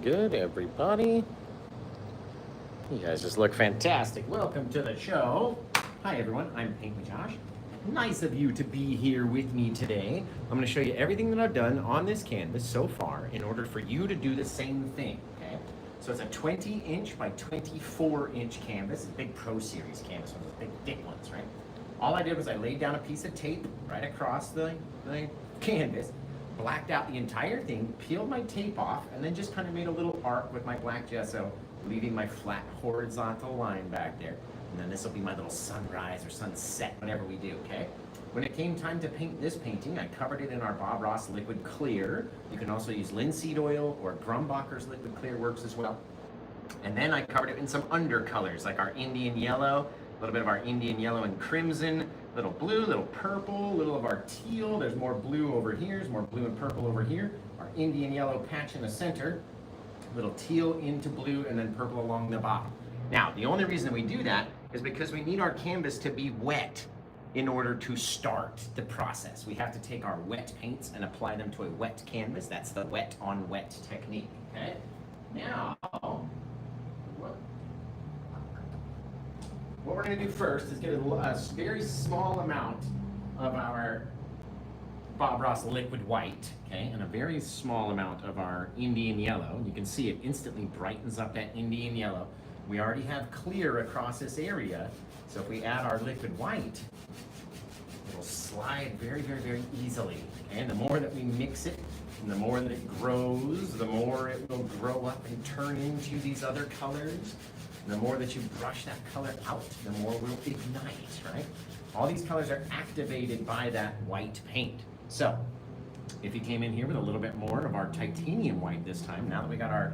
good, everybody? You guys just look fantastic. Welcome to the show. Hi, everyone. I'm PaintWithJosh. Nice of you to be here with me today. I'm going to show you everything that I've done on this canvas so far in order for you to do the same thing, okay? So it's a 20-inch by 24-inch canvas, a big Pro Series canvas, one of those big, thick ones, right? All I did was I laid down a piece of tape right across the canvas, blacked out the entire thing, peeled my tape off, and then just kind of made a little arc with my black gesso, leaving my flat horizontal line back there. And then this will be my little sunrise or sunset, whatever we do, okay? When it came time to paint this painting, I covered it in our Bob Ross liquid clear. You can also use linseed oil or Grumbacher's liquid clear works as well. And then I covered it in some undercolors like our Indian yellow, a little bit of our Indian yellow and crimson, little blue, little purple, little of our teal. There's more blue over here, there's more blue and purple over here. Our Indian yellow patch in the center, little teal into blue, and then purple along the bottom. Now, the only reason we do that is because we need our canvas to be wet in order to start the process. We have to take our wet paints and apply them to a wet canvas. That's the wet on wet technique, okay? Now, what we're going to do first is get a very small amount of our Bob Ross liquid white, okay, and a very small amount of our Indian yellow. You can see it instantly brightens up that Indian yellow. We already have clear across this area, so if we add our liquid white, it'll slide very, very, very easily. Okay? And the more that we mix it, and the more that it grows, the more it will grow up and turn into these other colors. And the more that you brush that color out, the more it will ignite, right? All these colors are activated by that white paint. So, if you came in here with a little bit more of our titanium white this time, now that we got our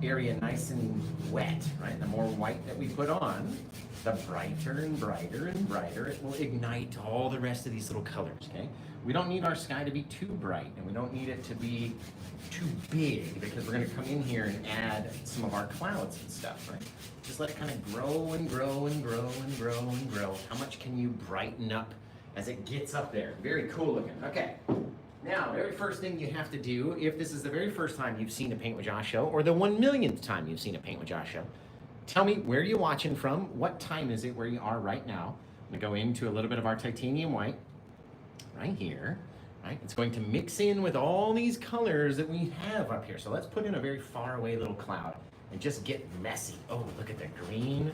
area nice and wet, right? The more white that we put on, the brighter and brighter and brighter it will ignite all the rest of these little colors, okay? We don't need our sky to be too bright, and we don't need it to be too big, because we're gonna come in here and add some of our clouds and stuff, right? Just let it kind of grow and grow and grow and grow and grow. How much can you brighten up as it gets up there? Very cool looking. Okay. Now, very first thing you have to do, if this is the very first time you've seen a Paint with Josh show, or the 1,000,000th time you've seen a Paint with Josh show, tell me where you're watching from, what time is it where you are right now. I'm gonna go into a little bit of our titanium white, right here, right? It's going to mix in with all these colors that we have up here. So let's put in a very far away little cloud and just get messy. Oh, look at the green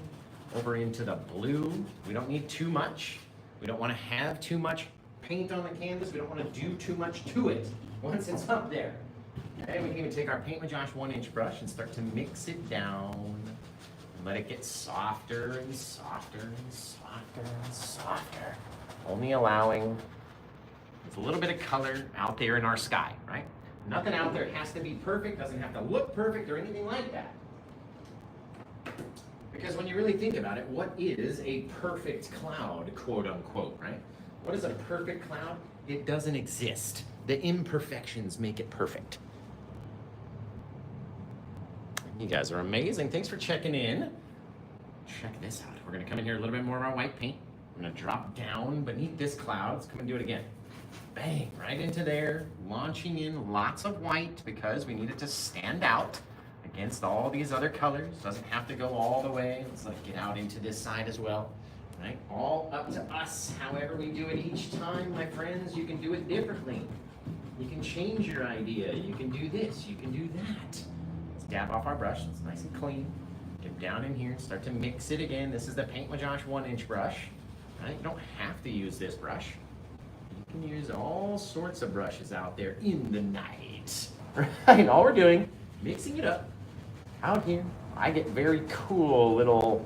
over into the blue. We don't need too much. We don't wanna have too much paint on the canvas. We don't want to do too much to it once it's up there. Okay, we can even take our Paint with Josh 1-inch brush and start to mix it down and let it get softer and softer and softer and softer. Only allowing a little bit of color out there in our sky, right? Nothing out there has to be perfect, doesn't have to look perfect or anything like that. Because when you really think about it, what is a perfect cloud, quote unquote, right? What is a perfect cloud? It doesn't exist. The imperfections make it perfect. You guys are amazing. Thanks for checking in. Check this out. We're going to come in here a little bit more of our white paint. We're going to drop down beneath this cloud. Let's come and do it again. Bang, right into there. Launching in lots of white because we need it to stand out against all these other colors. Doesn't have to go all the way. Let's let it get out into this side as well. Right? All up to us. However we do it each time, my friends, you can do it differently. You can change your idea. You can do this. You can do that. Let's dab off our brush. It's nice and clean. Get down in here and start to mix it again. This is the Paint with Josh 1-inch brush. Right? You don't have to use this brush. You can use all sorts of brushes out there in the night. Right? All we're doing, mixing it up out here. I get very cool little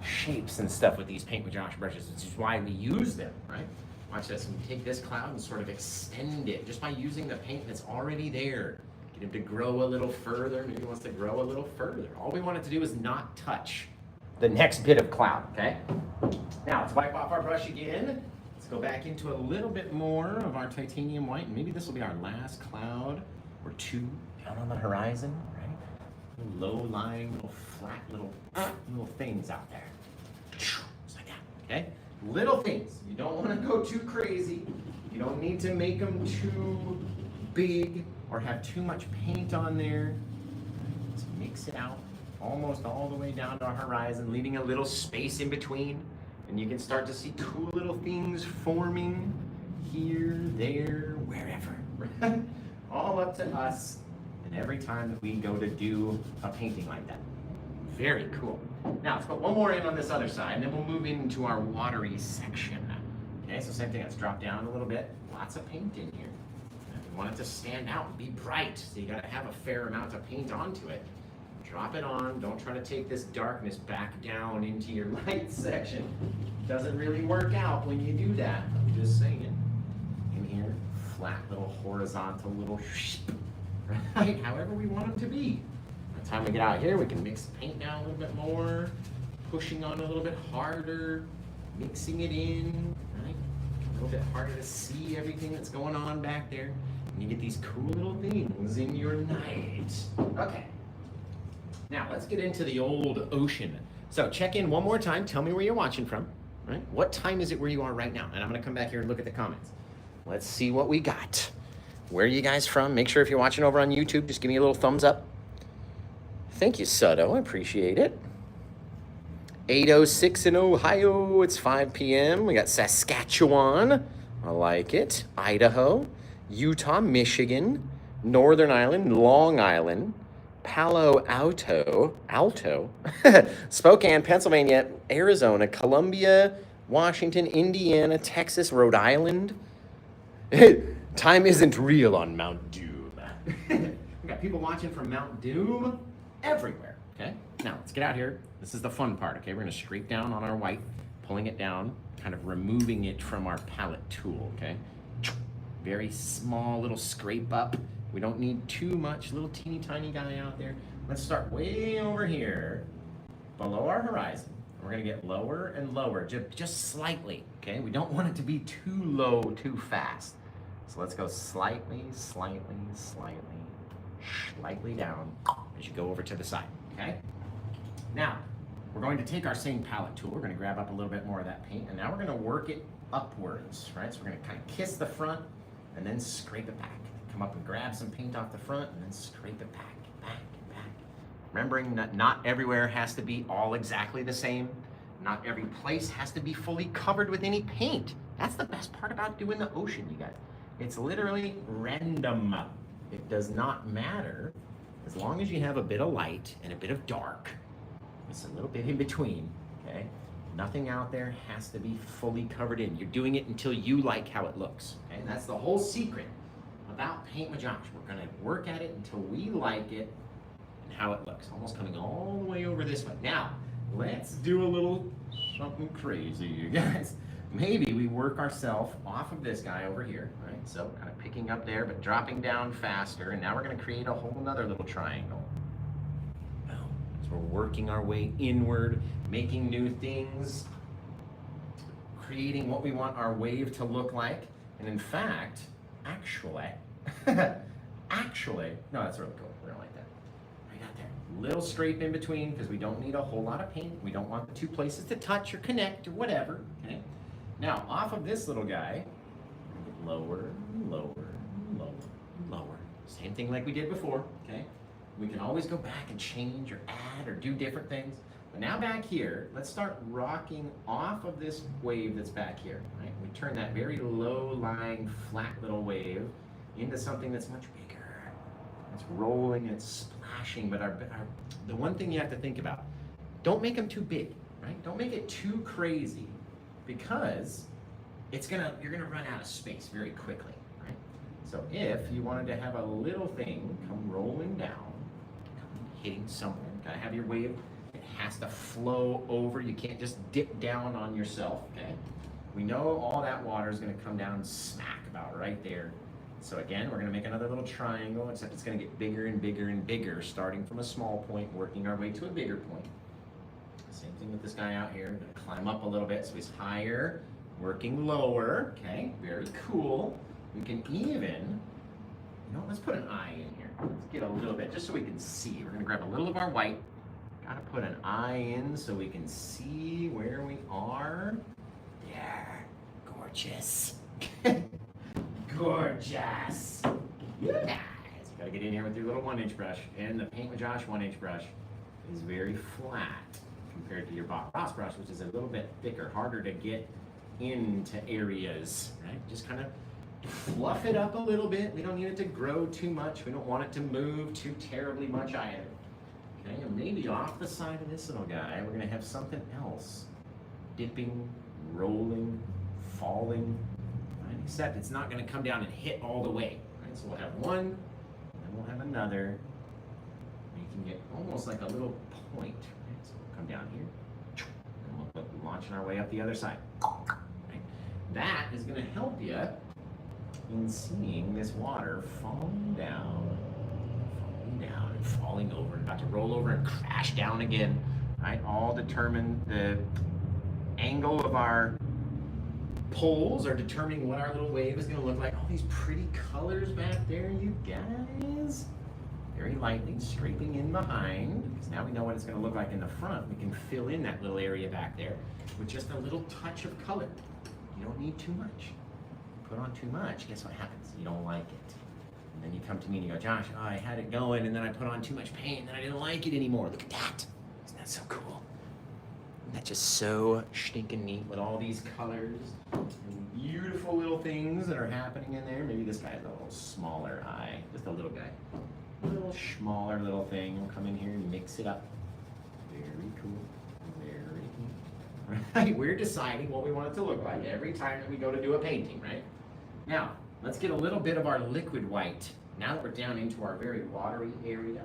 shapes and stuff with these Paint with Josh brushes, which is why we use them, right? Watch this, and take this cloud and sort of extend it just by using the paint that's already there. Get him to grow a little further. Maybe he wants to grow a little further. All we want it to do is not touch the next bit of cloud, okay? Now, let's wipe off our brush again. Let's go back into a little bit more of our titanium white, and maybe this will be our last cloud or two out on the horizon, right? Low-lying, little flat, little things out there. Just like that, okay? Little things. You don't want to go too crazy. You don't need to make them too big or have too much paint on there. trace it out almost all the way down to our horizon, leaving a little space in between. And you can start to see cool little things forming here, there, wherever. All up to us. And every time that we go to do a painting like that. Very cool. Now let's put one more in on this other side, and then we'll move into our watery section. Okay, so same thing, let's drop down a little bit. Lots of paint in here. We want it to stand out and be bright, so you gotta have a fair amount of paint onto it. Drop it on, don't try to take this darkness back down into your light section. Doesn't really work out when you do that, I'm just saying. In here, flat little horizontal little right, however we want them to be. By the time we get out here, we can mix the paint down a little bit more, pushing on a little bit harder, mixing it in, right? A little bit harder to see everything that's going on back there. And you get these cool little things in your night. Okay. Now let's get into the old ocean. So check in one more time. Tell me where you're watching from, right? What time is it where you are right now? And I'm gonna come back here and look at the comments. Let's see what we got. Where are you guys from? Make sure if you're watching over on YouTube, just give me a little thumbs up. Thank you, Sutto, I appreciate it. 8:06 in Ohio, it's 5 p.m. We got Saskatchewan, I like it. Idaho, Utah, Michigan, Northern Ireland, Long Island, Palo Alto, Spokane, Pennsylvania, Arizona, Columbia, Washington, Indiana, Texas, Rhode Island. Time isn't real on Mount Doom. We got people watching from Mount Doom everywhere, okay? Now, let's get out here. This is the fun part, okay? We're gonna scrape down on our white, pulling it down, kind of removing it from our palette tool, okay? Very small little scrape up. We don't need too much, little teeny tiny guy out there. Let's start way over here, below our horizon. We're gonna get lower and lower, just slightly, okay? We don't want it to be too low too fast. So let's go slightly down as you go over to the side, okay? Now, we're going to take our same palette tool. We're gonna grab up a little bit more of that paint, and now we're gonna work it upwards, right? So we're gonna kind of kiss the front and then scrape it back. Come up and grab some paint off the front and then scrape it back. Remembering that not everywhere has to be all exactly the same. Not every place has to be fully covered with any paint. That's the best part about doing the ocean, you guys. It's literally random. It does not matter as long as you have a bit of light and a bit of dark. It's a little bit in between, okay? Nothing out there has to be fully covered in. You're doing it until you like how it looks, okay? And that's the whole secret about Paint with Josh. We're gonna work at it until we like it and how it looks. Almost coming all the way over this way. Now, let's do a little something crazy, you guys. Maybe we work ourselves off of this guy over here, right? So kind of picking up there, but dropping down faster. And now we're gonna create a whole nother little triangle. Boom. So we're working our way inward, making new things, creating what we want our wave to look like. And in fact, actually, no, that's really cool. We're gonna like that. Right out there. Little scrape in between because we don't need a whole lot of paint. We don't want the two places to touch or connect or whatever, okay? Now, off of this little guy, lower, lower. Same thing like we did before, okay? We can always go back and change or add or do different things. But now back here, let's start rocking off of this wave that's back here, right? We turn that very low-lying, flat little wave into something that's much bigger. It's rolling, it's splashing, but the one thing you have to think about, don't make them too big, right? Don't make it too crazy, because you're gonna run out of space very quickly, right? So if you wanted to have a little thing come rolling down, come hitting somewhere, gotta have your wave, it has to flow over. You can't just dip down on yourself, okay? We know all that water is gonna come down smack about right there. So again, we're gonna make another little triangle, except it's gonna get bigger and bigger and bigger, starting from a small point, working our way to a bigger point. Same thing with this guy out here. We're gonna climb up a little bit so he's higher, working lower, okay? Very cool. We can even, let's put an eye in here. Let's get a little bit, just so we can see. We're gonna grab a little of our white. Gotta put an eye in so we can see where we are. There, gorgeous. Gorgeous. You guys, you gotta get in here with your little 1-inch brush and the Paint with Josh 1-inch brush. is very flat compared to your Bob Ross brush, which is a little bit thicker, harder to get into areas, right? Just kind of fluff it up a little bit. We don't need it to grow too much. We don't want it to move too terribly much either. Okay, and maybe off the side of this little guy, we're gonna have something else. Dipping, rolling, falling, right? Except it's not gonna come down and hit all the way, right? So we'll have one, and then we'll have another. You can get almost like a little point, right? So we'll come down here, and we'll be launching our way up the other side, right? That is gonna help you in seeing this water falling down, and falling over, about to roll over and crash down again, right? All determine the angle of our poles are determining what our little wave is going to look like. All these pretty colors back there, you guys. Very lightly scraping in behind, because now we know what it's going to look like in the front. We can fill in that little area back there with just a little touch of color. You don't need too much. Put on too much, guess what happens? You don't like it. And then you come to me and you go, Josh, oh, I had it going and then I put on too much paint and then I didn't like it anymore. Look at that. Isn't that so cool? Isn't that just so stinking neat with all these colors and beautiful little things that are happening in there? Maybe this guy's a little smaller eye, just a little guy. A little smaller little thing. We'll come in here and mix it up. Very cool. Very cool. Right? We're deciding what we want it to look like every time that we go to do a painting, right? Now, let's get a little bit of our liquid white. Now that we're down into our very watery area,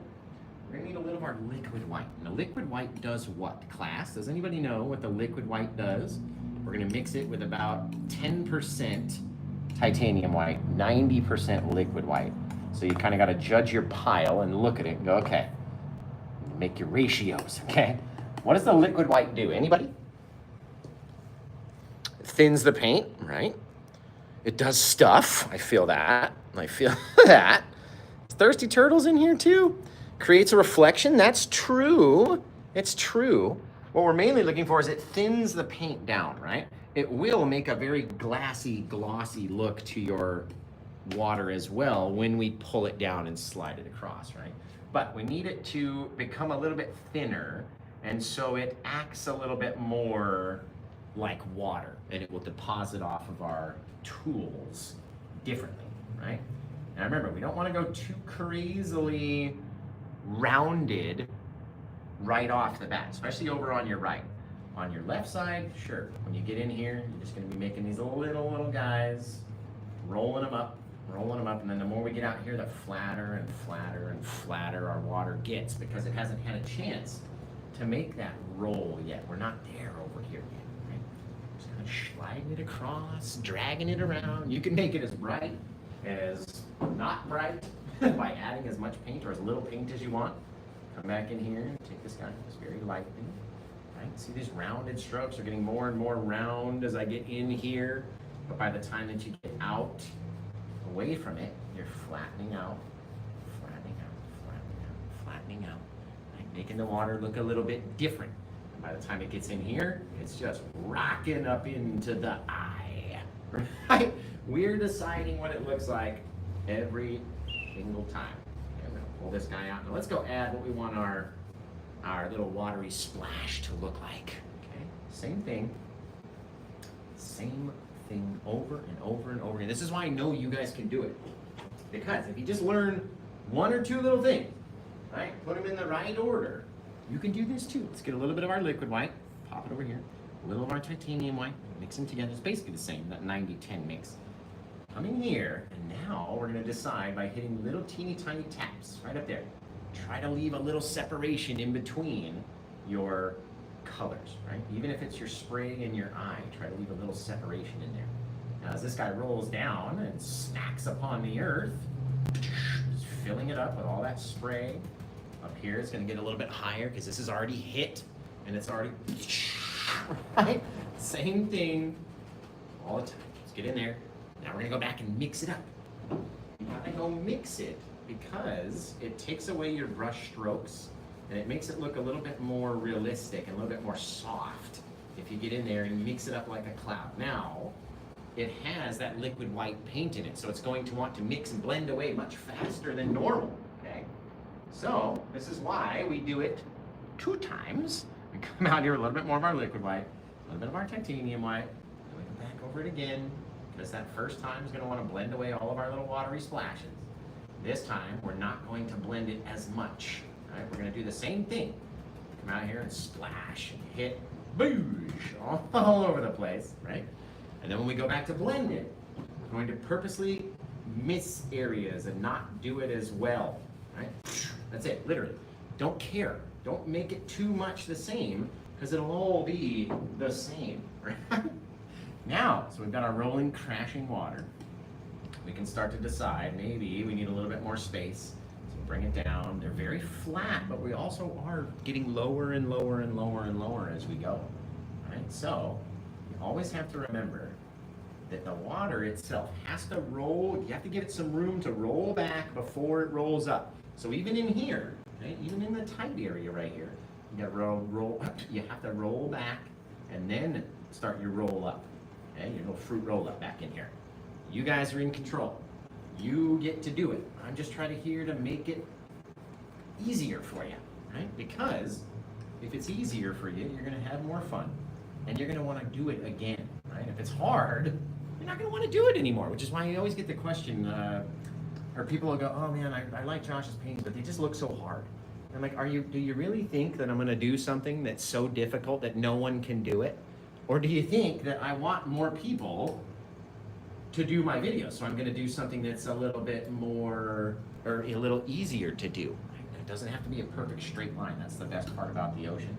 we're gonna need a little of our liquid white. And the liquid white does what, class? Does anybody know what the liquid white does? We're gonna mix it with about 10% titanium white, 90% liquid white. So you kind of gotta judge your pile and look at it and go, okay, make your ratios, okay? What does the liquid white do? Anybody? It thins the paint, right? It does stuff. I feel that. I feel that. Thirsty turtles in here too. Creates a reflection. That's true. It's true. What we're mainly looking for is it thins the paint down, right? It will make a very glassy, glossy look to your water as well when we pull it down and slide it across, right? But we need it to become a little bit thinner, and so it acts a little bit more like water, and it will deposit off of our tools differently, right? Now remember, we don't want to go too crazily rounded right off the bat, especially over on your right. On your left side, sure. When you get in here, you're just going to be making these little guys, rolling them up, and then the more we get out here, the flatter and flatter and flatter our water gets, because it hasn't had a chance to make that roll yet. We're not there over here yet. Sliding it across, dragging it around. You can make it as bright as not bright by adding as much paint or as little paint as you want. Come back in here and take this guy just very lightly. Right? See, these rounded strokes are getting more and more round as I get in here. But by the time that you get out, away from it, you're flattening out, flattening out, flattening out, flattening out. Right? Making the water look a little bit different. By the time it gets in here, it's just rocking up into the eye, right? We're deciding what it looks like every single time. Okay, I'm gonna pull this guy out. Now let's go add what we want our little watery splash to look like, okay? Same thing over and over and over again. This is why I know you guys can do it. Because if you just learn one or two little things, right? Put them in the right order, you can do this too. Let's get a little bit of our liquid white, pop it over here, a little of our titanium white, mix them together. It's basically the same, that 90-10 mix. Come in here, and now we're gonna decide by hitting little teeny tiny taps right up there. Try to leave a little separation in between your colors, right? Even if it's your spray and your eye, try to leave a little separation in there. Now as this guy rolls down and smacks upon the earth, just filling it up with all that spray. Up here, it's going to get a little bit higher because this is already hit and it's already, right? Same thing all the time. Let's get in there. Now we're going to go back and mix it up. You got to go mix it because it takes away your brush strokes and it makes it look a little bit more realistic and a little bit more soft if you get in there and mix it up like a cloud. Now, it has that liquid white paint in it, so it's going to want to mix and blend away much faster than normal, okay? So, this is why we do it 2 times. We come out here, a little bit more of our liquid white, a little bit of our titanium white, and we come back over it again, because that first time is going to want to blend away all of our little watery splashes. This time, we're not going to blend it as much. Right? We're going to do the same thing. Come out here and splash and hit, boosh, all over the place, right? And then when we go back to blend it, we're going to purposely miss areas and not do it as well, right? That's it, literally. Don't care. Don't make it too much the same, because it'll all be the same, right? Now, so we've got our rolling, crashing water. We can start to decide, maybe we need a little bit more space. So bring it down. They're very flat, but we also are getting lower and lower and lower and lower as we go, right? So you always have to remember that the water itself has to roll. You have to give it some room to roll back before it rolls up. So even in here, okay, even in the tight area right here, you got roll. You have to roll back and then start your roll up. Okay, your little fruit roll up back in here. You guys are in control. You get to do it. I'm just trying to make it easier for you, right? Because if it's easier for you, you're going to have more fun, and you're going to want to do it again, right? If it's hard, you're not going to want to do it anymore, which is why you always get the question, or people will go, oh man, I like Josh's paintings, but they just look so hard. And I'm like, do you really think that I'm going to do something that's so difficult that no one can do it? Or do you think that I want more people to do my videos, so I'm going to do something that's a little bit more, or a little easier to do? It doesn't have to be a perfect straight line. That's the best part about the ocean.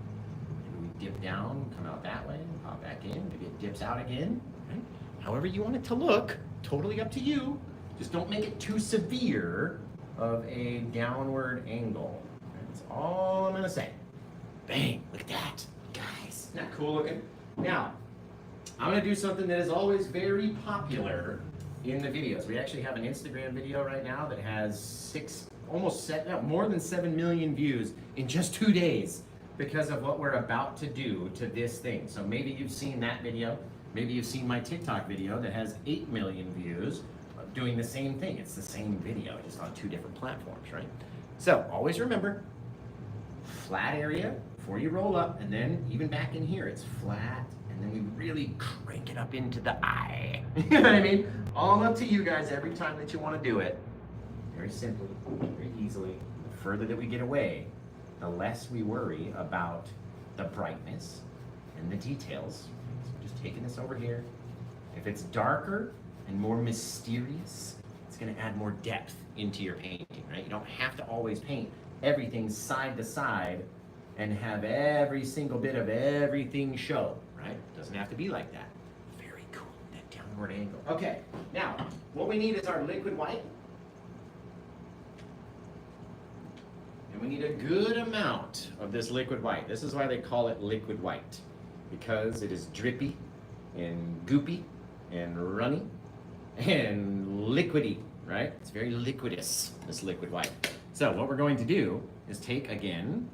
Maybe we dip down, come out that way, pop back in, maybe it dips out again. Right? However you want it to look, totally up to you. Just don't make it too severe of a downward angle. That's all I'm going to say. Bang, look at that. Guys, isn't that cool looking? Now, I'm going to do something that is always very popular in the videos. We actually have an Instagram video right now that has more than 7 million views in just 2 days because of what we're about to do to this thing. So maybe you've seen that video. Maybe you've seen my TikTok video that has 8 million views doing the same thing. It's the same video, just on 2 different platforms, right? So always remember, flat area before you roll up, and then even back in here, it's flat. And then we really crank it up into the eye. You know what I mean? All up to you guys every time that you want to do it. Very simply, very easily. The further that we get away, the less we worry about the brightness and the details. So just taking this over here. If it's darker and more mysterious, it's going to add more depth into your painting, right? You don't have to always paint everything side to side and have every single bit of everything show. Right? It doesn't have to be like that. Very cool, that downward angle. Okay, now, what we need is our liquid white. And we need a good amount of this liquid white. This is why they call it liquid white, because it is drippy and goopy and runny and liquidy, right? It's very liquidous, this liquid white. So what we're going to do is take, again,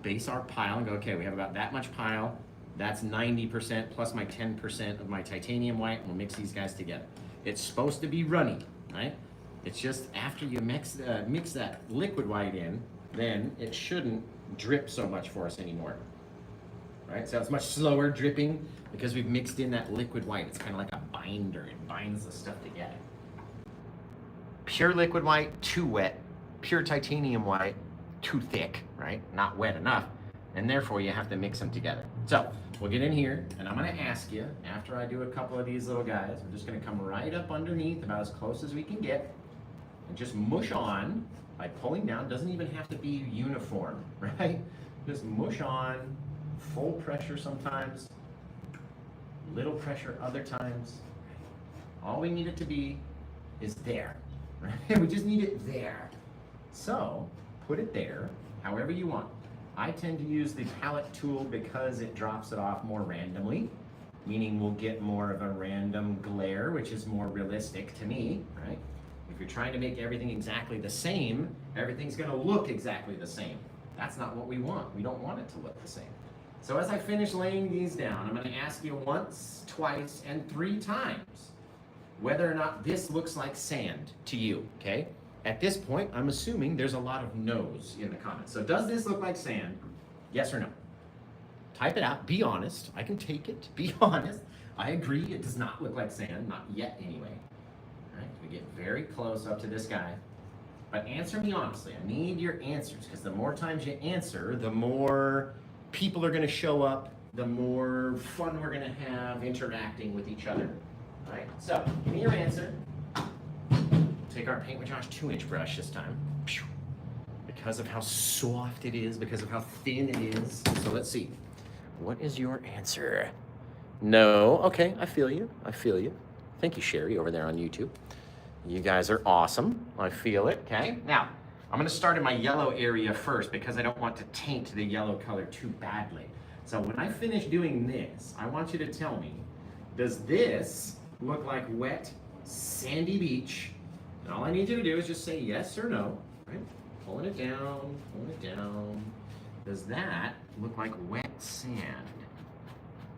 base our pile and go, okay, we have about that much pile. That's 90% plus my 10% of my titanium white, and we'll mix these guys together. It's supposed to be runny, right? It's just after you mix that liquid white in, then it shouldn't drip so much for us anymore, right? So it's much slower dripping because we've mixed in that liquid white. It's kind of like a binder. It binds the stuff together. Pure liquid white, too wet. Pure titanium white, too thick, right? Not wet enough. And therefore you have to mix them together. So we'll get in here, and I'm going to ask you, after I do a couple of these little guys, we're just going to come right up underneath, about as close as we can get, and just mush on by pulling down. Doesn't even have to be uniform, right? Just mush on, full pressure sometimes, little pressure other times. All we need it to be is there, right? We just need it there. So put it there however you want. I tend to use the palette tool because it drops it off more randomly, meaning we'll get more of a random glare, which is more realistic to me, right? If you're trying to make everything exactly the same, everything's going to look exactly the same. That's not what we want. We don't want it to look the same. So as I finish laying these down, I'm going to ask you once, twice, and 3 times whether or not this looks like sand to you, okay? At this point, I'm assuming there's a lot of no's in the comments. So does this look like sand? Yes or no? Type it out. Be honest. I can take it. Be honest. I agree. It does not look like sand. Not yet, anyway. All right. We get very close up to this guy. But answer me honestly. I need your answers, because the more times you answer, the more people are going to show up, the more fun we're going to have interacting with each other. All right. So give me your answer. Take our Paint with Josh 2-inch brush this time. Because of how soft it is, because of how thin it is. So let's see. What is your answer? No. Okay, I feel you. I feel you. Thank you, Sherry, over there on YouTube. You guys are awesome. I feel it. Okay. Now, I'm going to start in my yellow area first because I don't want to taint the yellow color too badly. So when I finish doing this, I want you to tell me, does this look like wet, sandy beach? And all I need you to do is just say yes or no. Right? Pulling it down, pulling it down. Does that look like wet sand?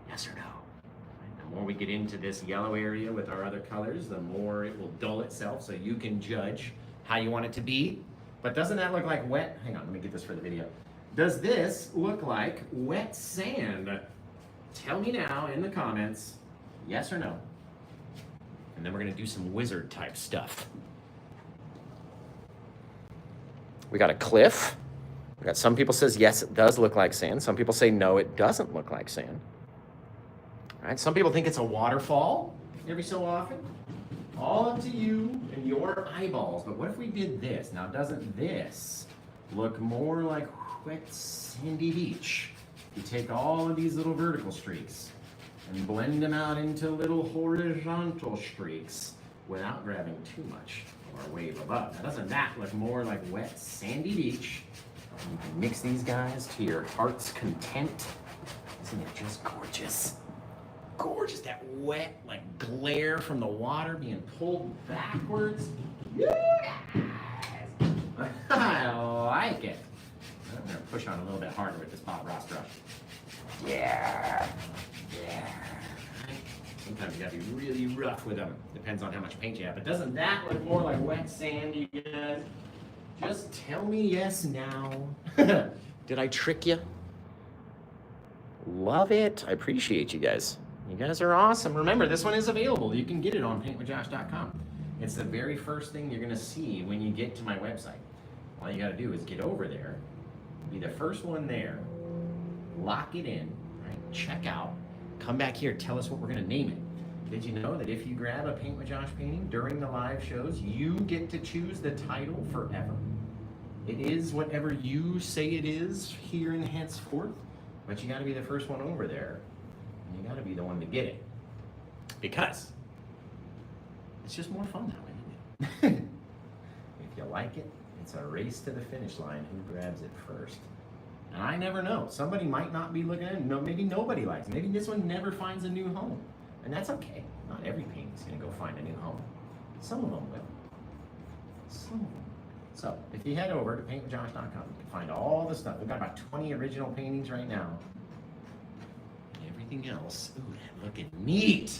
Yes or no? Right? The more we get into this yellow area with our other colors, the more it will dull itself so you can judge how you want it to be. But doesn't that look like wet? Hang on, let me get this for the video. Does this look like wet sand? Tell me now in the comments, yes or no. And then we're gonna do some wizard type stuff. We got a cliff. We got some people says, yes, it does look like sand. Some people say, no, it doesn't look like sand. All right, some people think it's a waterfall every so often. All up to you and your eyeballs. But what if we did this? Now, doesn't this look more like wet sandy beach? You take all of these little vertical streaks and blend them out into little horizontal streaks without grabbing too much or wave above. Now, doesn't that look more like wet sandy beach? You can mix these guys to your heart's content. Isn't it just gorgeous? Gorgeous, that wet, like glare from the water being pulled backwards. Yes! I like it. I'm gonna push on a little bit harder with this Bob Ross brush. Yeah, yeah. Sometimes you gotta be really rough with them. Depends on how much paint you have. But doesn't that look more like wet sand, you guys? Just tell me yes now. Did I trick you? Love it. I appreciate you guys. You guys are awesome. Remember, this one is available. You can get it on PaintWithJosh.com. It's the very first thing you're going to see when you get to my website. All you got to do is get over there, be the first one there, lock it in, right? Check out, come back here, tell us what we're going to name it. Did you know that if you grab a Paint with Josh painting during the live shows, you get to choose the title forever? It is whatever you say it is here and henceforth, but you got to be the first one over there, and you got to be the one to get it, because it's just more fun that way, isn't it? If you like it, it's a race to the finish line. Who grabs it first? And I never know. Somebody might not be looking at it. No, maybe nobody likes it. Maybe this one never finds a new home. And that's okay. Not every painting's going to go find a new home. Some of them will. Some of them. So, if you head over to PaintWithJosh.com, you can find all the stuff. We've got about 20 original paintings right now. Everything else, ooh, that looking neat.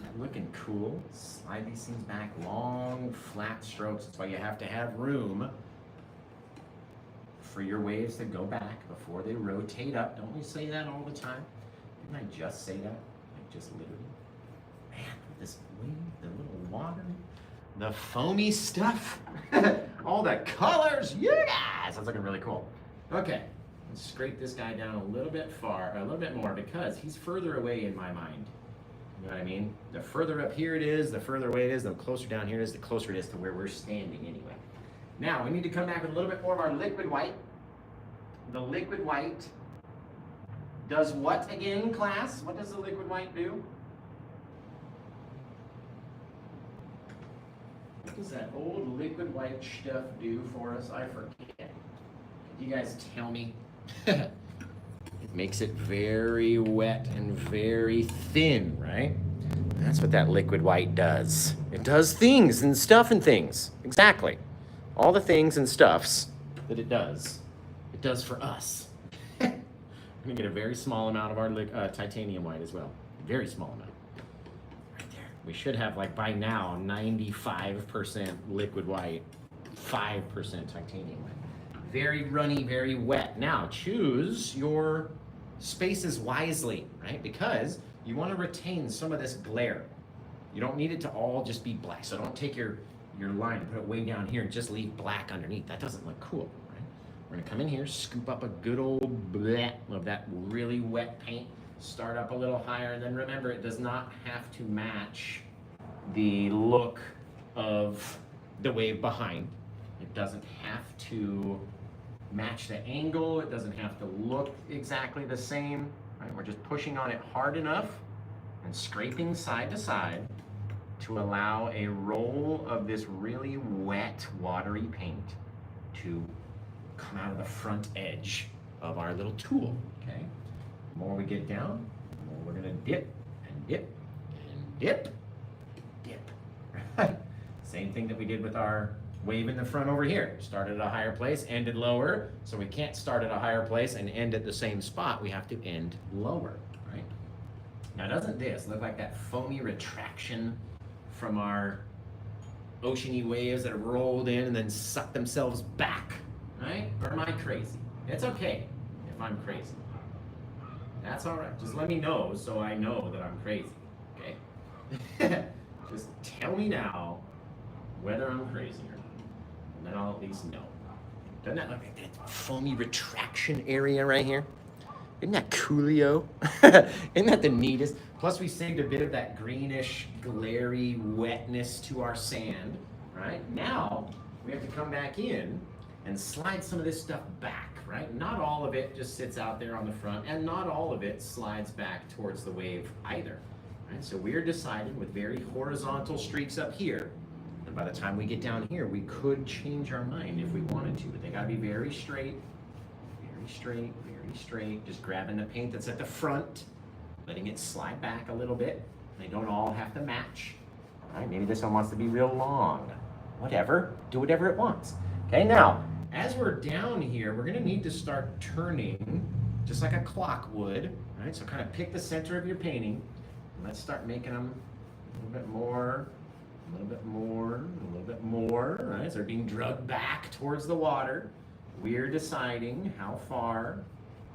That looking cool. Slide these things back, long, flat strokes. That's why you have to have room for your waves to go back before they rotate up. Don't we say that all the time? Didn't I just say that? Like just literally. Man, this wave, the little water, the foamy stuff, all the colors, you guys, that's looking really cool. Okay, let's scrape this guy down a little bit more because he's further away in my mind. You know what I mean? The further up here it is, the further away it is, the closer down here it is, the closer it is to where we're standing anyway. Now, we need to come back with a little bit more of our liquid white. The liquid white does what again, class? What does the liquid white do? What does that old liquid white stuff do for us? I forget. You guys tell me. It makes it very wet and very thin, right? That's what that liquid white does. It does things and stuff and things. Exactly. All the things and stuffs that it does for us. I'm gonna get a very small amount of our titanium white as well. Very small amount. Right there. We should have, like by now, 95% liquid white, 5% titanium white. very runny, very wet. Now choose your spaces wisely, right? Because you want to retain some of this glare. You don't need it to all just be black. So don't take your line and put it way down here and just leave black underneath. That doesn't look cool, right? We're gonna come in here, scoop up a good old bleh of that really wet paint, start up a little higher, and then remember, it does not have to match the look of the wave behind. It doesn't have to match the angle. It doesn't have to look exactly the same, right? We're just pushing on it hard enough and scraping side to side to allow a roll of this really wet, watery paint to come out of the front edge of our little tool, okay? The more we get down, the more we're gonna dip and dip and dip, dip, right? Same thing that we did with our wave in the front over here. Started at a higher place, ended lower, so we can't start at a higher place and end at the same spot. We have to end lower, right? Now, doesn't this look like that foamy retraction from our oceany waves that have rolled in and then sucked themselves back, right? Or am I crazy? It's okay if I'm crazy. That's all right. Just let me know so I know that I'm crazy, okay? Just tell me now whether I'm crazy or not, and then I'll at least know. Doesn't that look like that foamy retraction area right here? Isn't that coolio? Isn't that the neatest? Plus we saved a bit of that greenish, glary wetness to our sand, right? Now we have to come back in and slide some of this stuff back, right? Not all of it just sits out there on the front, and not all of it slides back towards the wave either, right? So we're deciding with very horizontal streaks up here, and by the time we get down here, we could change our mind if we wanted to, but they gotta be very straight, very straight, very straight, just grabbing the paint that's at the front, letting it slide back a little bit. They don't all have to match. All right, maybe this one wants to be real long. Whatever, do whatever it wants. Okay, now, as we're down here, we're gonna need to start turning just like a clock would, right? So kind of pick the center of your painting, and let's start making them a little bit more, a little bit more, a little bit more, right? So they're being drugged back towards the water. We're deciding how far,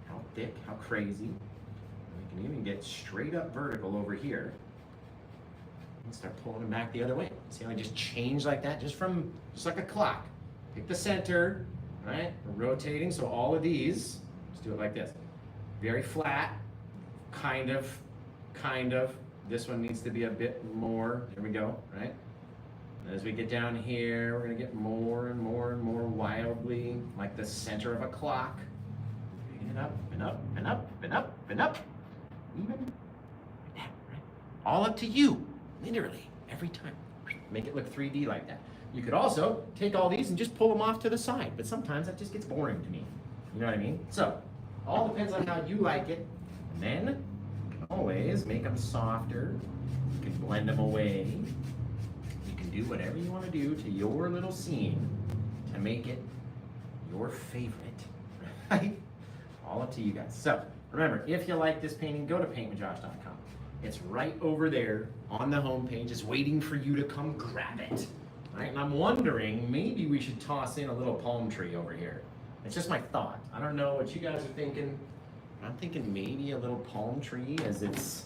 how thick, how crazy. We can even get straight up vertical over here and start pulling them back the other way. See how I just change like that, just like a clock. Pick the center, right? We're rotating, so all of these, let's do it like this. Very flat, kind of. This one needs to be a bit more, there we go, right? And as we get down here, we're gonna get more and more and more wildly like the center of a clock. Bringing it up and up and up and up and up. Even like that, right? All up to you, literally, every time. Make it look 3D like that. You could also take all these and just pull them off to the side, but sometimes that just gets boring to me. You know what I mean? So, all depends on how you like it. And then, you can always make them softer. You can blend them away. You can do whatever you want to do to your little scene to make it your favorite, right? All up to you guys. So, remember, if you like this painting, go to PaintWithJosh.com. It's right over there on the homepage. It's waiting for you to come grab it. Right? And I'm wondering, maybe we should toss in a little palm tree over here. It's just my thought. I don't know what you guys are thinking. I'm thinking maybe a little palm tree as it's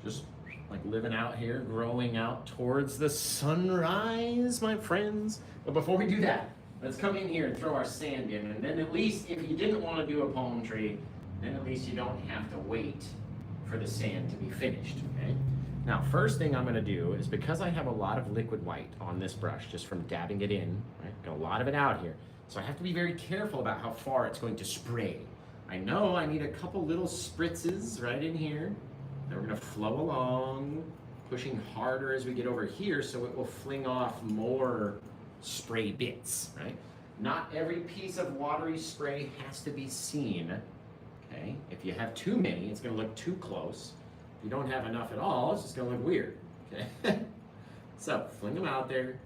just like living out here, growing out towards the sunrise, my friends. But before we do that, let's come in here and throw our sand in. And then at least if you didn't want to do a palm tree, then at least you don't have to wait for the sand to be finished, okay? Now, first thing I'm gonna do is, because I have a lot of liquid white on this brush, just from dabbing it in, right? Got a lot of it out here. So I have to be very careful about how far it's going to spray. I know I need a couple little spritzes right in here. Then we're gonna flow along, pushing harder as we get over here so it will fling off more spray bits, right? Not every piece of watery spray has to be seen, okay? If you have too many, it's gonna look too close. If you don't have enough at all, it's just gonna look weird, okay? So, fling them out there.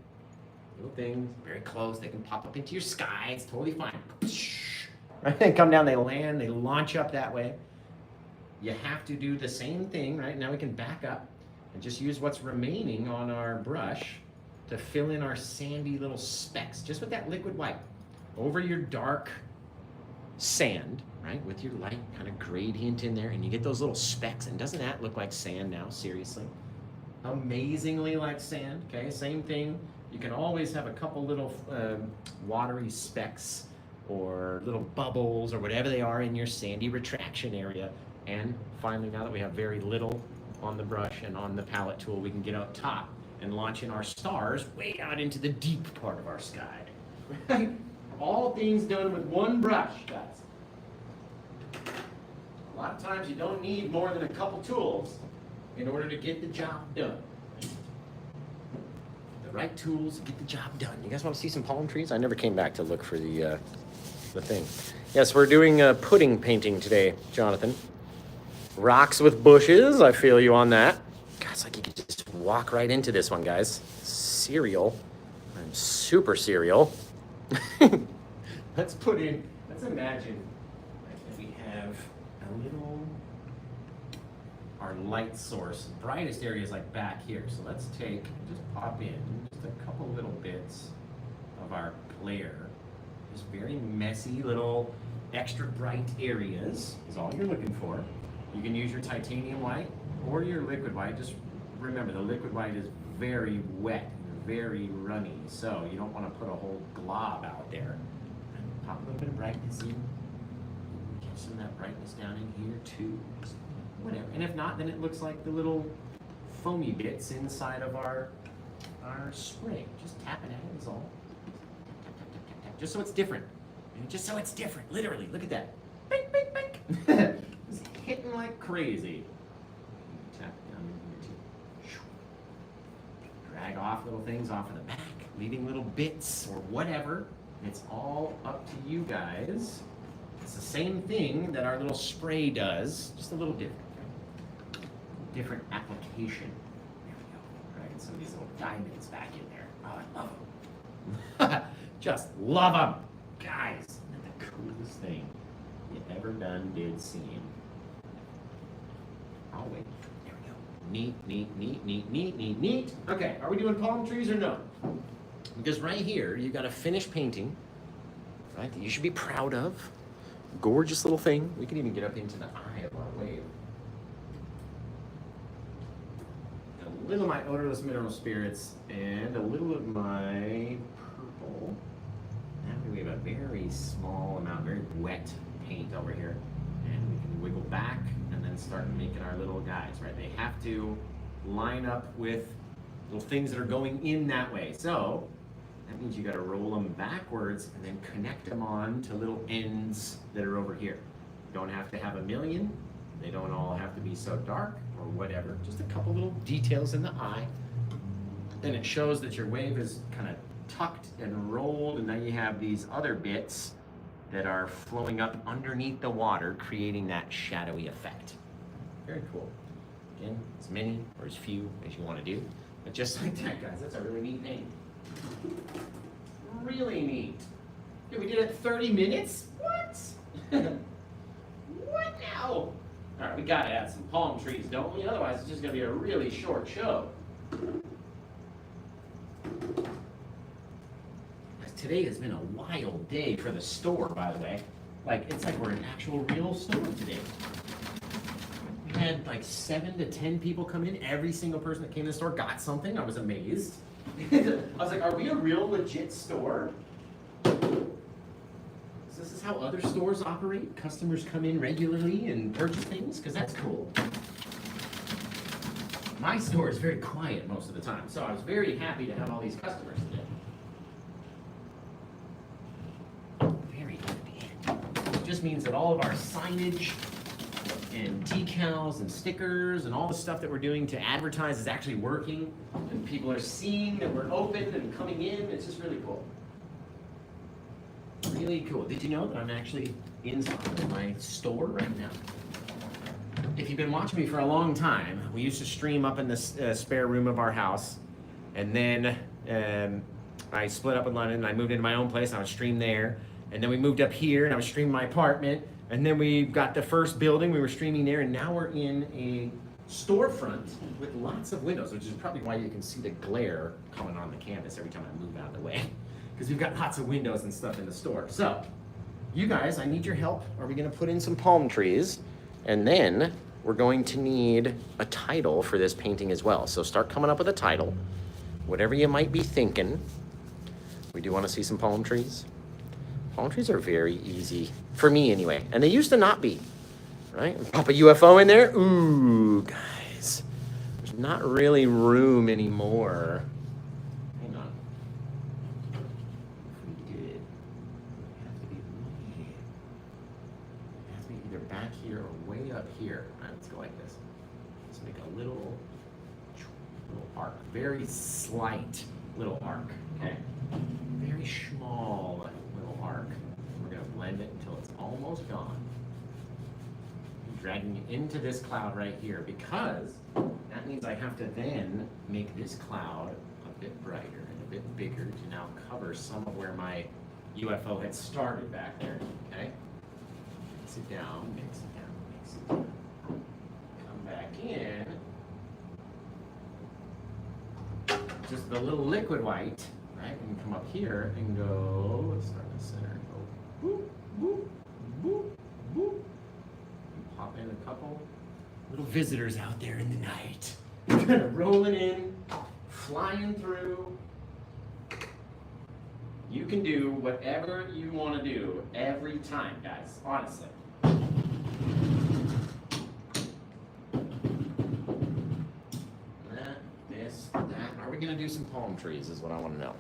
Little things, very close. They can pop up into your sky. It's totally fine. Right? They come down, they land, they launch up that way. You have to do the same thing, right? Now we can back up and just use what's remaining on our brush to fill in our sandy little specks, just with that liquid white. over your dark sand, right, with your light kind of gradient in there, and you get those little specks. And doesn't that look like sand now? Seriously, amazingly like sand. Okay, same thing. You can always have a couple little watery specks or little bubbles or whatever they are in your sandy retraction area. And finally, now that we have very little on the brush and on the palette tool, we can get up top and launch in our stars way out into the deep part of our sky. Right? All things done with one brush, guys. A lot of times you don't need more than a couple tools in order to get the job done. The right tools get the job done. You guys want to see some palm trees? I never came back to look for the thing. Yes, we're doing pudding painting today, Jonathan. Rocks with bushes, I feel you on that. God, it's like you could just walk right into this one, guys. Cereal. I'm super cereal. Let's imagine that we have a little, our light source. The brightest area is like back here. So let's just pop in just a couple little bits of our glare. Just very messy little extra bright areas is all you're looking for. You can use your titanium white or your liquid white. Just remember, the liquid white is very wet, very runny, so you don't want to put a whole glob out there. Pop a little bit of brightness in. Get some of that brightness down in here too. Just whatever. And if not, then it looks like the little foamy bits inside of our spray. Just tap it out is all. Tap, tap, tap, tap, tap. Just so it's different. Just so it's different. Literally, look at that. Bink, bink, bink. Just hitting like crazy. Tap down in here too. Drag off little things off of the back, leaving little bits or whatever. It's all up to you guys. It's the same thing that our little spray does, just a little different. Different application. There we go. Right, some of these little diamonds back in there. Oh, I love them. Just love them. Guys, isn't that the coolest thing you ever done, did, seen? I'll wait. There we go. Neat, neat, neat, neat, neat, neat, neat. Okay, are we doing palm trees or no? Because right here, you've got a finished painting, right, that you should be proud of. Gorgeous little thing. We can even get up into the eye of our wave. A little of my odorless mineral spirits and a little of my purple. That way we have a very small amount, very wet paint over here. And we can wiggle back and then start making our little guys, right? They have to line up with little things that are going in that way. So that means you got to roll them backwards and then connect them on to little ends that are over here. You don't have to have a million. They don't all have to be so dark or whatever. Just a couple little details in the eye. Then it shows that your wave is kind of tucked and rolled, and then you have these other bits that are flowing up underneath the water, creating that shadowy effect. Very cool. Again, as many or as few as you want to do. But just like that, guys, that's a really neat paint. Really neat. Okay, we did it 30 minutes? What? What now? All right, we gotta add some palm trees, don't we? Otherwise, it's just gonna be a really short show. Today has been a wild day for the store, by the way. Like, it's like we're an actual real store today. We had like 7 to 10 people come in. Every single person that came to the store got something. I was amazed. I was like, are we a real legit store? So this is how other stores operate? Customers come in regularly and purchase things? Because that's cool. My store is very quiet most of the time, so I was very happy to have all these customers today. Very happy. It just means that all of our signage and decals and stickers and all the stuff that we're doing to advertise is actually working, and people are seeing that we're open and coming in. It's just really cool. Really cool. Did you know that I'm actually inside my store right now? If you've been watching me for a long time, we used to stream up in this spare room of our house, and then I split up in London and I moved into my own place and I would stream there, and then we moved up here and I was streaming my apartment, and then we got the first building, we were streaming there, and now we're in a storefront with lots of windows, which is probably why you can see the glare coming on the canvas every time I move out of the way. because we've got lots of windows and stuff in the store. So, you guys, I need your help. Are we gonna put in some palm trees? And then we're going to need a title for this painting as well. So start coming up with a title, whatever you might be thinking. We do want to see some palm trees. Palm trees are very easy, for me anyway, and they used to not be, right? Pop a UFO in there. Ooh, guys, there's not really room anymore. Hang on. If we did, it has to be either back here or way up here. All right, let's go like this. Let's make a little arc, very slight little arc, okay? Very small little arc. We're gonna blend it until it's almost gone. I'm dragging it into this cloud right here because that means I have to then make this cloud a bit brighter and a bit bigger to now cover some of where my UFO had started back there, okay? Mix it down, mix it down, mix it down. Come back in. Just the little liquid white, right? We can come up here and go, let's start in the center. Go boop, boop, boop, boop. And pop in a couple little visitors out there in the night. Kind of rolling in, flying through. You can do whatever you want to do every time, guys, honestly. We're going to do some palm trees is what I want to know.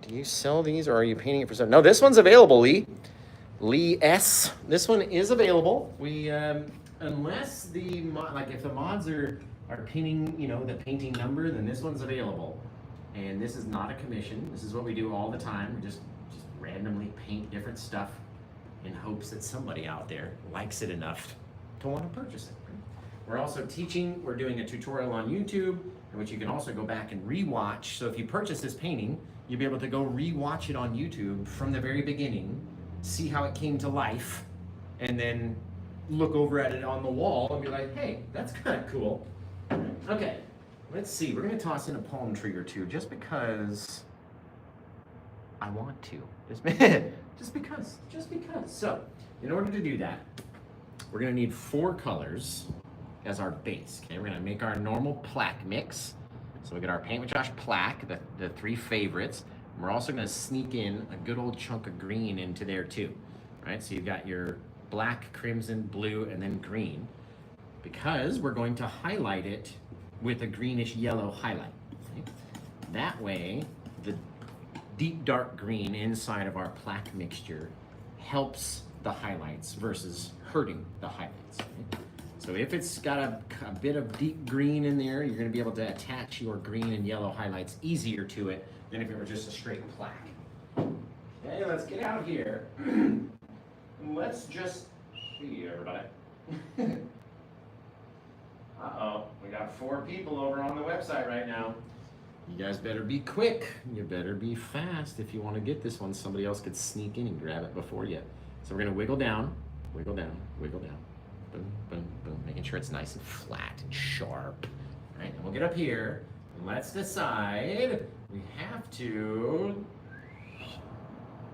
Do you sell these or are you painting it for sale? No, this one's available, Lee. Lee S. This one is available. We, unless the, like if the mods are pinning, you know, the painting number, then this one's available. And this is not a commission. This is what we do all the time. We just randomly paint different stuff in hopes that somebody out there likes it enough to want to purchase it. We're also teaching, we're doing a tutorial on YouTube, in which you can also go back and re-watch. So if you purchase this painting, you'll be able to go re-watch it on YouTube from the very beginning, see how it came to life, and then look over at it on the wall and be like, hey, that's kind of cool. Okay, let's see. We're going to toss in a palm tree or two just because I want to. Just because. So, in order to do that, we're going to need 4 colors as our base, okay? We're gonna make our normal plaque mix. So we got our Paint with Josh plaque, the 3 favorites. And we're also gonna sneak in a good old chunk of green into there too, right? So you've got your black, crimson, blue, and then green, because we're going to highlight it with a greenish yellow highlight. Okay? That way, the deep dark green inside of our plaque mixture helps the highlights versus hurting the highlights. Okay? So if it's got a bit of deep green in there, you're going to be able to attach your green and yellow highlights easier to it than if it were just a straight plaque. Okay, let's get out here. Let's just see, everybody. Uh-oh, we got 4 people over on the website right now. You guys better be quick. You better be fast if you want to get this one. Somebody else could sneak in and grab it before you. So we're going to wiggle down, wiggle down, wiggle down. Boom, boom, boom, making sure it's nice and flat and sharp. All right, and we'll get up here, and let's decide, we have to,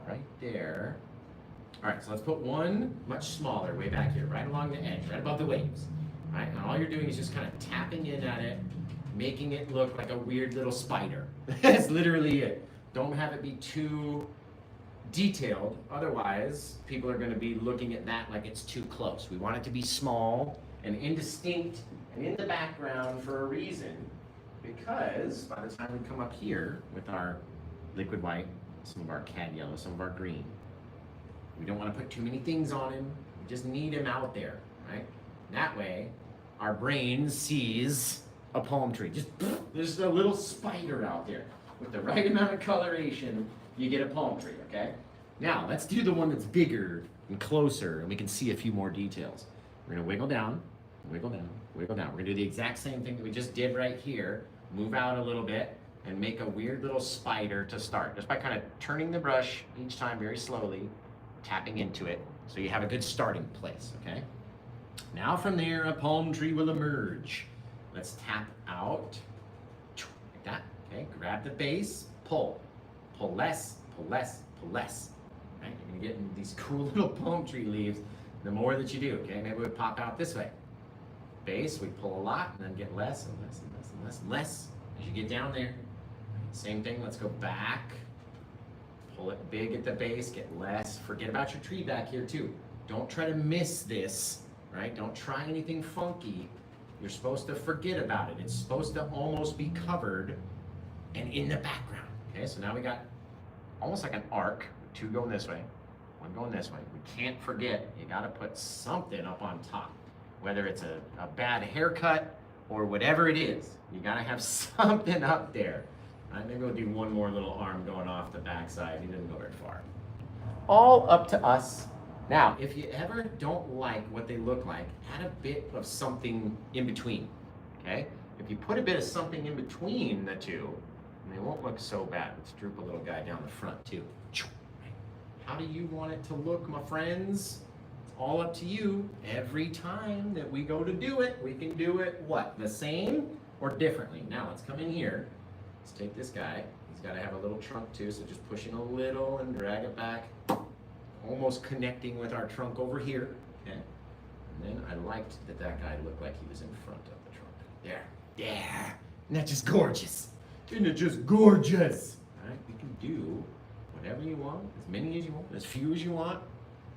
right there. All right, so let's put one much smaller way back here, right along the edge, right above the waves. All right, and all you're doing is just kind of tapping in at it, making it look like a weird little spider. That's literally it. Don't have it be too detailed, otherwise people are going to be looking at that like it's too close. We want it to be small and indistinct and in the background for a reason, because by the time we come up here with our liquid white, some of our cad yellow, some of our green, we don't want to put too many things on him. We just need him out there, right? That way our brain sees a palm tree. Just there's a little spider out there. With the right amount of coloration, you get a palm tree, okay? Now, let's do the one that's bigger and closer, and we can see a few more details. We're gonna wiggle down, wiggle down, wiggle down. We're gonna do the exact same thing that we just did right here. Move out a little bit and make a weird little spider to start, just by kind of turning the brush each time very slowly, tapping into it, so you have a good starting place, okay? Now from there, a palm tree will emerge. Let's tap out Okay, grab the base, pull. Pull less, pull less, pull less. Right? You're gonna get these cool little palm tree leaves the more that you do. Okay, maybe we pop out this way. Base, we pull a lot and then get less and less and less and less and less as you get down there. Same thing, let's go back. Pull it big at the base, get less. Forget about your tree back here too. Don't try to miss this, right? Don't try anything funky. You're supposed to forget about it. It's supposed to almost be covered and in the background. Okay, so now we got almost like an arc. Two going this way, one going this way. We can't forget, you gotta put something up on top. Whether it's a bad haircut or whatever it is, you gotta have something up there. Right, maybe we'll do one more little arm going off the backside. He didn't go very far. All up to us. Now, if you ever don't like what they look like, add a bit of something in between, okay? If you put a bit of something in between the two, they won't look so bad. Let's droop a little guy down the front too. How do you want it to look, my friends? It's all up to you. Every time that we go to do it, we can do it, what? The same or differently? Now, let's come in here. Let's take this guy. He's got to have a little trunk too, so just pushing a little and drag it back. Almost connecting with our trunk over here. Okay. And then I liked that guy looked like he was in front of the trunk. There. Yeah. Isn't that just gorgeous? Isn't it just gorgeous? All right, we can do whatever you want, as many as you want, as few as you want.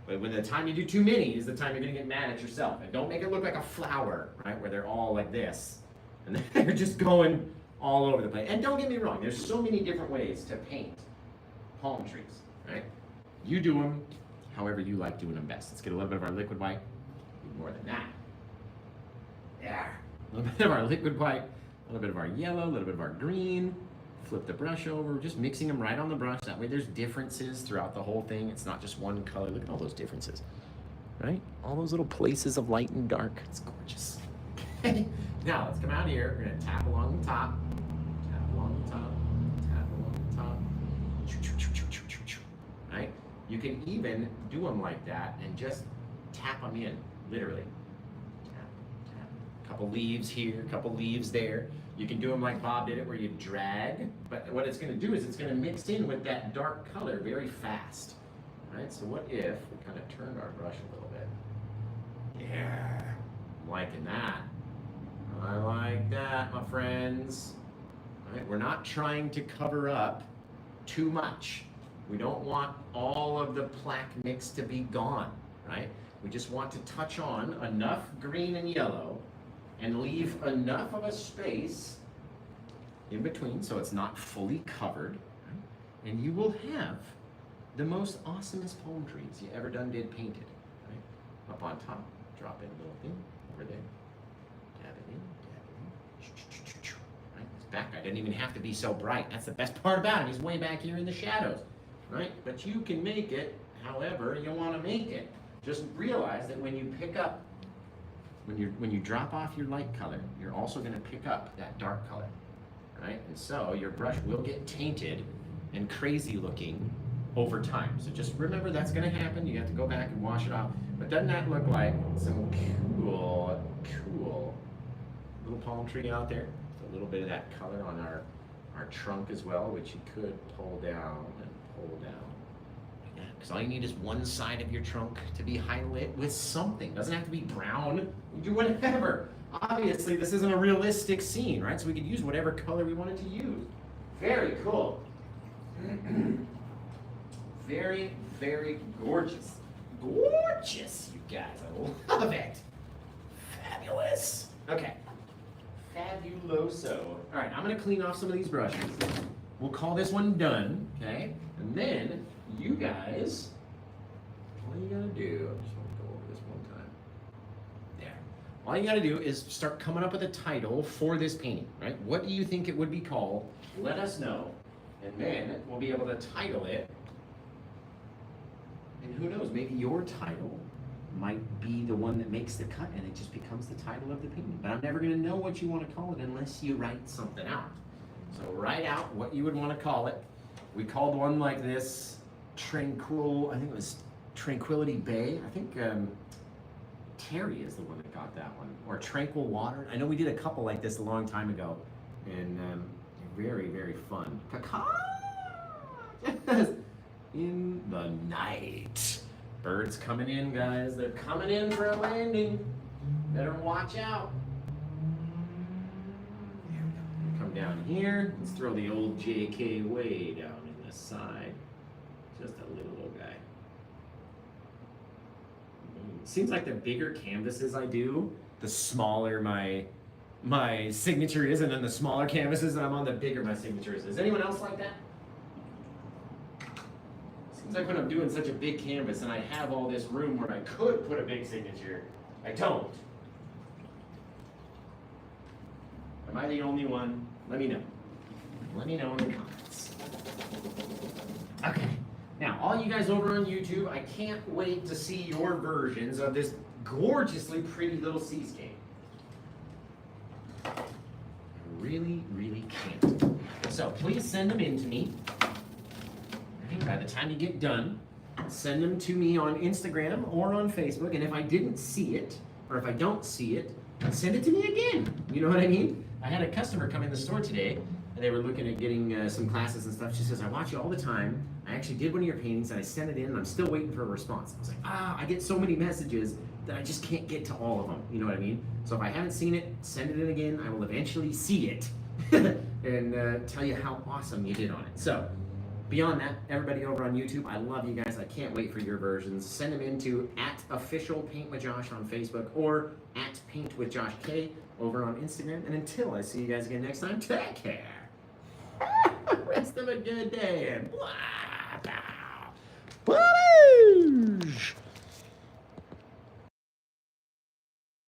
But when the time you do too many is the time you're gonna get mad at yourself. And don't make it look like a flower, right? Where they're all like this. And they're just going all over the place. And don't get me wrong, there's so many different ways to paint palm trees, right? You do them however you like doing them best. Let's get a little bit of our liquid white. Need more than that. There. A little bit of our liquid white, a little bit of our yellow, a little bit of our green. Flip the brush over, just mixing them right on the brush. That way there's differences throughout the whole thing. It's not just one color. Look at all those differences, right? All those little places of light and dark. It's gorgeous. Okay. Now let's come out here. We're gonna tap along the top. Tap along the top. Tap along the top. Right? You can even do them like that and just tap them in, literally. Tap, tap. Couple leaves here, couple leaves there. You can do them like Bob did it, where you drag, but what it's going to do is it's going to mix in with that dark color very fast. All right, so what if we kind of turned our brush a little bit? Yeah, I'm liking that. I like that, my friends. All right, we're not trying to cover up too much. We don't want all of the plaque mix to be gone, right? We just want to touch on enough green and yellow and leave enough of a space in between so it's not fully covered, right? And you will have the most awesomest palm trees you ever did painted, right? Up on top, drop in a little thing over there, dab it in, right? This back guy didn't even have to be so bright. That's the best part about him. He's way back here in the shadows, right? But you can make it however you want to make it. Just realize that when you pick up when you drop off your light color, you're also going to pick up that dark color, right? And so your brush will get tainted and crazy looking over time. So just remember that's going to happen. You have to go back and wash it off. But doesn't that look like some cool little palm tree out there? Just a little bit of that color on our trunk as well, which you could pull down and pull down. Because all you need is one side of your trunk to be highlit with something. It doesn't have to be brown. You do whatever. Obviously, this isn't a realistic scene, right? So we could use whatever color we wanted to use. Very cool. Very, very gorgeous. Gorgeous, you guys. I love it. Fabulous. Okay. Fabuloso. All right, I'm going to clean off some of these brushes. We'll call this one done, okay? And then you guys, all you gotta do, I just want to go over this one time. There. All you gotta do is start coming up with a title for this painting, right? What do you think it would be called? Let us know, and then we'll be able to title it. And who knows, maybe your title might be the one that makes the cut and it just becomes the title of the painting. But I'm never gonna know what you want to call it unless you write something out. So write out what you would want to call it. We called one like this Tranquil, I think it was Tranquility Bay. I think Terry is the one that got that one. Or Tranquil Water. I know we did a couple like this a long time ago, and very, very fun. In the night. Birds coming in, guys. They're coming in for a landing. Better watch out. There we go. Come down here. Let's throw the old JK way down in the side. Just a little guy. Seems like the bigger canvases I do, the smaller my signature is, and then the smaller canvases that I'm on, the bigger my signature is. Is anyone else like that? Seems like when I'm doing such a big canvas and I have all this room where I could put a big signature, I don't. Am I the only one? Let me know. Let me know in the comments. Okay. Now, all you guys over on YouTube, I can't wait to see your versions of this gorgeously pretty little seascape. I really, really can't. So please send them in to me. By the time you get done, send them to me on Instagram or on Facebook. And if I didn't see it, or if I don't see it, send it to me again. You know what I mean? I had a customer come in the store today, and they were looking at getting some classes and stuff. She says, I watch you all the time. I actually did one of your paintings, and I sent it in, and I'm still waiting for a response. I was like, I get so many messages that I just can't get to all of them. You know what I mean? So if I haven't seen it, send it in again. I will eventually see it and tell you how awesome you did on it. So beyond that, everybody over on YouTube, I love you guys. I can't wait for your versions. Send them into @officialpaintwithjosh on Facebook or @paintwithjoshk over on Instagram. And until I see you guys again next time, take care. Rest of a good day and blah, blah. Blah.